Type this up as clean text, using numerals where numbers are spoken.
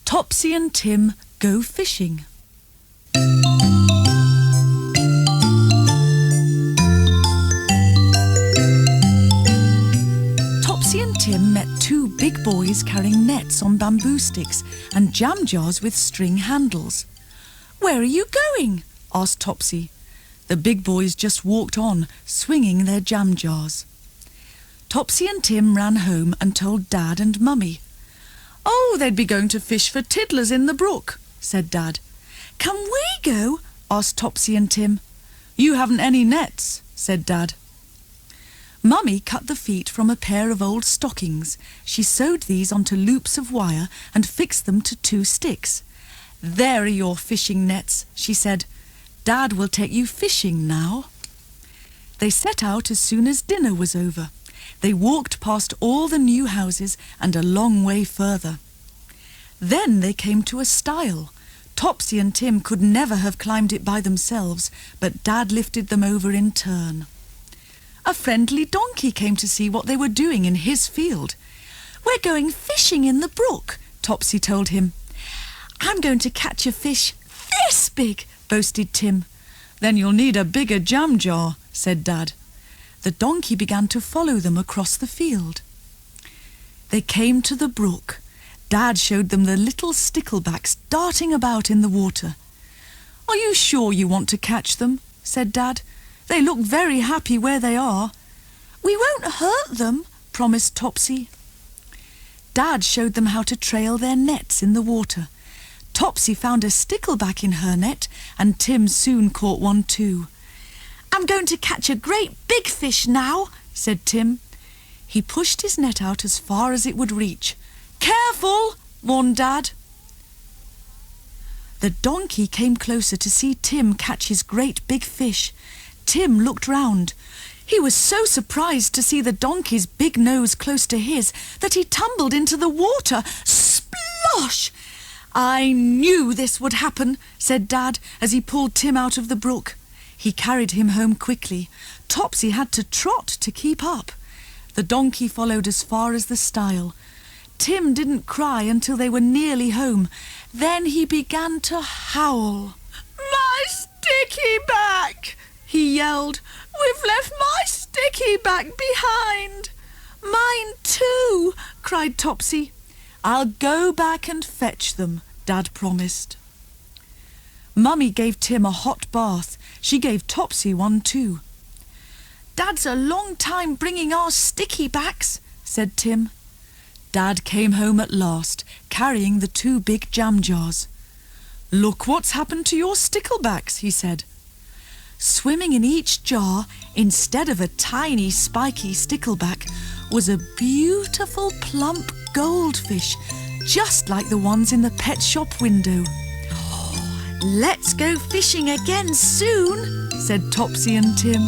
Topsy and Tim go fishing. Topsy and Tim met two big boys carrying nets on bamboo sticks and jam jars with string handles. "Where are you going?" asked Topsy. The big boys just walked on, swinging their jam jars. Topsy and Tim ran home and told Dad and Mummy. "Oh, they'd be going to fish for tiddlers in the brook," said Dad. "Can we go?" asked Topsy and Tim. "You haven't any nets," said Dad. Mummy cut the feet from a pair of old stockings. She sewed these onto loops of wire and fixed them to two sticks. "There are your fishing nets," she said. "Dad will take you fishing now." They set out as soon as dinner was over. They walked past all the new houses and a long way further. Then they came to a stile. Topsy and Tim could never have climbed it by themselves, but Dad lifted them over in turn. A friendly donkey came to see what they were doing in his field. "We're going fishing in the brook," Topsy told him. "I'm going to catch a fish this big," boasted Tim. "Then you'll need a bigger jam jar," said Dad. The donkey began to follow them across the field. They came to the brook. Dad showed them the little sticklebacks darting about in the water. "Are you sure you want to catch them?" said Dad. "They look very happy where they are." "We won't hurt them," promised Topsy. Dad showed them how to trail their nets in the water. Topsy found a stickleback in her net, and Tim soon caught one too. "I'm going to catch a great big fish now," said Tim. He pushed his net out as far as it would reach. "Careful!" warned Dad. The donkey came closer to see Tim catch his great big fish. Tim looked round. He was so surprised to see the donkey's big nose close to his that he tumbled into the water. Splosh! "I knew this would happen," said Dad as he pulled Tim out of the brook. He carried him home quickly. Topsy had to trot to keep up. The donkey followed as far as the stile. Tim didn't cry until they were nearly home. Then he began to howl. "My sticky back!" he yelled. "We've left my sticky back behind." "Mine too!" cried Topsy. "I'll go back and fetch them," Dad promised. Mummy gave Tim a hot bath. She gave Topsy one too. "Dad's a long time bringing our sticky backs," said Tim. Dad came home at last, carrying the two big jam jars. "Look what's happened to your sticklebacks," he said. Swimming in each jar, instead of a tiny spiky stickleback, was a beautiful plump goldfish, just like the ones in the pet shop window. "Let's go fishing again soon," said Topsy and Tim.